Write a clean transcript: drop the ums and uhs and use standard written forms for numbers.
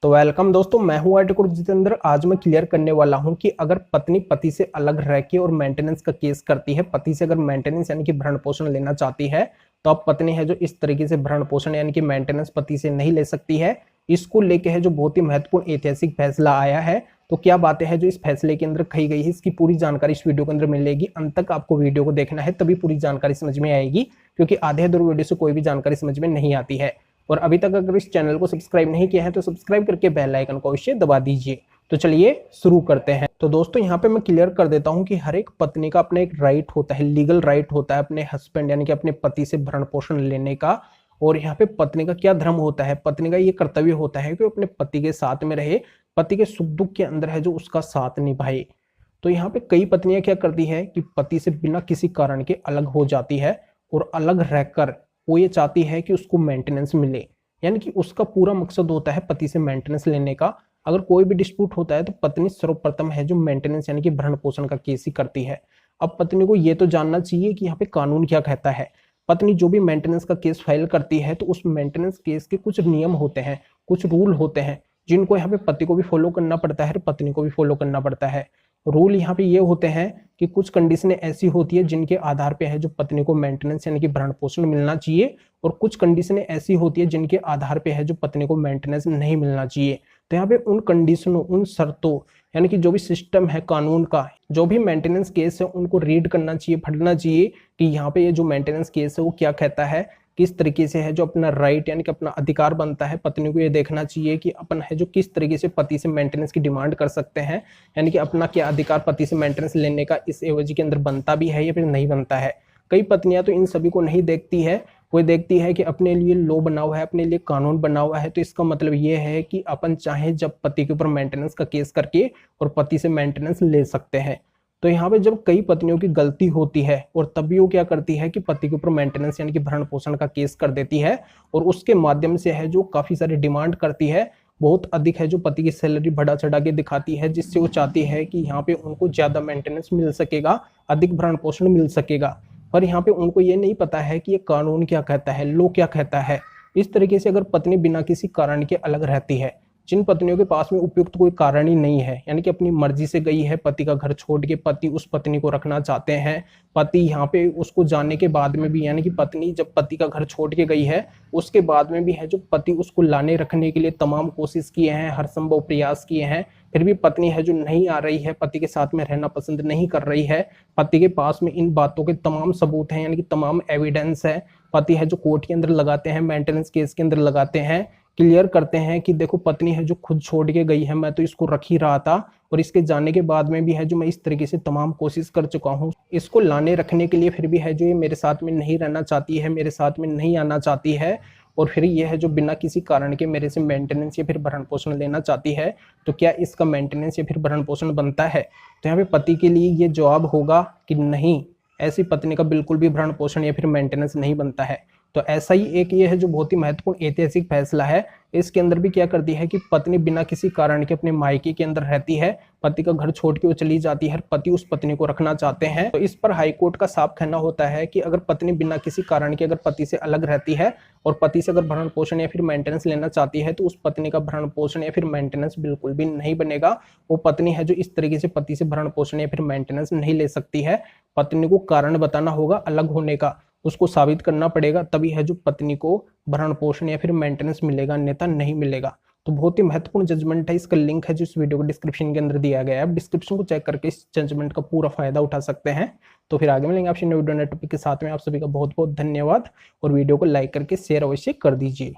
तो वेलकम दोस्तों, मैं हूं आर्टिकल जितेंद्र। आज मैं क्लियर करने वाला हूं कि अगर पत्नी पति से अलग रह के और मेंटेनेंस का केस करती है, पति से अगर मेंटेनेंस यानी कि भरण पोषण लेना चाहती है, तो अब पत्नी है जो इस तरीके से भरण पोषण यानी कि मेंटेनेंस पति से नहीं ले सकती है। इसको लेके है जो बहुत ही महत्वपूर्ण ऐतिहासिक फैसला आया है। तो क्या बातें हैं जो इस फैसले के अंदर कही गई है, इसकी पूरी जानकारी इस वीडियो के अंदर मिलेगी। अंत तक आपको वीडियो को देखना है, तभी पूरी जानकारी समझ में आएगी, क्योंकि आधे अधूरे वीडियो से कोई भी जानकारी समझ में नहीं आती है। और अभी तक अगर इस चैनल को सब्सक्राइब नहीं किया है तो सब्सक्राइब करके बेल आइकन को अवश्य दबा दीजिए। तो चलिए शुरू करते हैं। तो दोस्तों यहाँ पे मैं क्लियर कर देता हूँ कि हर एक पत्नी का अपना एक राइट होता है, लीगल राइट होता है अपने हस्बैंड यानी कि अपने पति से भरण पोषण लेने का। और यहाँ पे पत्नी का क्या धर्म होता है, पत्नी का ये कर्तव्य होता है कि अपने पति के साथ में रहे, पति के सुख दुख के अंदर है जो उसका साथ निभाए। तो यहाँ पे कई पत्नियां क्या करती है कि पति से बिना किसी कारण के अलग हो जाती है, और अलग रहकर वो ये चाहती है कि उसको मेंटेनेंस मिले, यानी कि उसका पूरा मकसद होता है पति से मेंटेनेंस लेने का। अगर कोई भी डिस्प्यूट होता है तो पत्नी सर्वप्रथम है जो मेंटेनेंस यानी कि भरण पोषण का केस ही करती है। अब पत्नी को ये तो जानना चाहिए कि यहाँ पे कानून क्या कहता है। पत्नी जो भी मेंटेनेंस का केस फाइल करती है तो उस मेंटेनेंस केस के कुछ नियम होते हैं, कुछ रूल होते हैं, जिनको यहाँ पे पति को भी फॉलो करना पड़ता है और पत्नी को भी फॉलो करना पड़ता है। रूल यहाँ पे ये होते हैं कि कुछ कंडीशनें ऐसी होती है जिनके आधार पे है जो पत्नी को मेंटेनेंस यानी कि भरण पोषण मिलना चाहिए, और कुछ कंडीशनें ऐसी होती है जिनके आधार पे है जो पत्नी को मेंटेनेंस नहीं मिलना चाहिए। तो यहाँ पे उन कंडीशनों, उन शर्तों यानी कि जो भी सिस्टम है कानून का, जो भी मेंटेनेंस केस है उनको रीड करना चाहिए, पढ़ना चाहिए कि यहाँ पे ये जो मेंटेनेंस केस है वो क्या कहता है, किस तरीके से है जो अपना राइट यानी कि अपना अधिकार बनता है। पत्नी को ये देखना चाहिए कि अपन है जो किस तरीके से पति से मेंटेनेंस की डिमांड कर सकते हैं, यानी कि अपना क्या अधिकार पति से मेंटेनेंस लेने का इस एवज के अंदर बनता भी है या फिर नहीं बनता है। कई पत्नियां तो इन सभी को नहीं देखती है, कोई देखती है कि अपने लिए लॉ बना हुआ है, अपने लिए कानून बना हुआ है, तो इसका मतलब ये है कि अपन चाहे जब पति के ऊपर मेंटेनेंस का केस करके और पति से मेंटेनेंस ले सकते हैं। तो यहाँ पे जब कई पत्नियों की गलती होती है और तभी वो क्या करती है कि पति के ऊपर मेंटेनेंस यानी कि भरण पोषण का केस कर देती है, और उसके माध्यम से है जो काफी सारी डिमांड करती है, बहुत अधिक है जो पति की सैलरी बढ़ा चढ़ा के दिखाती है, जिससे वो चाहती है कि यहाँ पे उनको ज्यादा मेंटेनेंस मिल सकेगा, अधिक भरण पोषण मिल सकेगा। पर यहाँ पे उनको ये नहीं पता है कि ये कानून क्या कहता है, लॉ क्या कहता है। इस तरीके से अगर पत्नी बिना किसी कारण के अलग रहती है, जिन पत्नियों के पास में उपयुक्त कोई कारण ही नहीं है, यानी कि अपनी मर्जी से गई है पति का घर छोड़ के, पति उस पत्नी को रखना चाहते हैं, पति यहाँ पे उसको जाने के बाद में भी, यानी कि पत्नी जब पति का घर छोड़ के गई है उसके बाद में भी है जो पति उसको लाने रखने के लिए तमाम कोशिश किए हैं, हर संभव प्रयास किए हैं, फिर भी पत्नी है जो नहीं आ रही है, पति के साथ में रहना पसंद नहीं कर रही है। पति के पास में इन बातों के तमाम सबूत हैं, यानी कि तमाम एविडेंस है। पति है जो कोर्ट के अंदर लगाते हैं, मेंटेनेंस केस के अंदर लगाते हैं, क्लियर करते हैं कि देखो पत्नी है जो खुद छोड़ के गई है, मैं तो इसको रख ही रहा था, और इसके जाने के बाद में भी है जो मैं इस तरीके से तमाम कोशिश कर चुका हूँ इसको लाने रखने के लिए, फिर भी है जो ये मेरे साथ में नहीं रहना चाहती है, मेरे साथ में नहीं आना चाहती है, और फिर ये है जो बिना किसी कारण के मेरे से मेंटेनेंस या फिर भरण पोषण लेना चाहती है। तो क्या इसका मेंटेनेंस या फिर भरण पोषण बनता है? तो यहाँ पे पति के लिए ये जवाब होगा कि नहीं, ऐसी पत्नी का बिल्कुल भी भरण पोषण या फिर मेंटेनेंस नहीं बनता है। तो ऐसा ही एक ये है जो बहुत ही महत्वपूर्ण ऐतिहासिक फैसला है। इसके अंदर भी क्या करती है कि पत्नी बिना किसी कारण के अपने मायके के अंदर रहती है, पति का घर छोड़ के वो चली जाती है, पति उस पत्नी को रखना चाहते हैं। तो इस पर हाईकोर्ट का साफ कहना होता है कि अगर पत्नी बिना किसी कारण के अगर पति से अलग रहती है और पति से अगर भरण पोषण या फिर मेंटेनेंस लेना चाहती है, तो उस पत्नी का भरण पोषण या फिर मेंटेनेंस बिल्कुल भी नहीं बनेगा। वो पत्नी है जो इस तरीके से पति से भरण पोषण या फिर मेंटेनेंस नहीं ले सकती है। पत्नी को कारण बताना होगा अलग होने का, उसको साबित करना पड़ेगा, तभी है जो पत्नी को भरण पोषण या फिर मेंटेनेंस मिलेगा, अन्यथा नहीं मिलेगा। तो बहुत ही महत्वपूर्ण जजमेंट है, इसका लिंक है जो इस वीडियो को डिस्क्रिप्शन के अंदर दिया गया है। आप डिस्क्रिप्शन को चेक करके इस जजमेंट का पूरा फायदा उठा सकते हैं। तो फिर आगे मिलेंगे आपसे नए वीडियो नए टॉपिक के साथ में। आप सभी का बहुत बहुत धन्यवाद, और वीडियो को लाइक करके शेयर अवश्य कर दीजिए।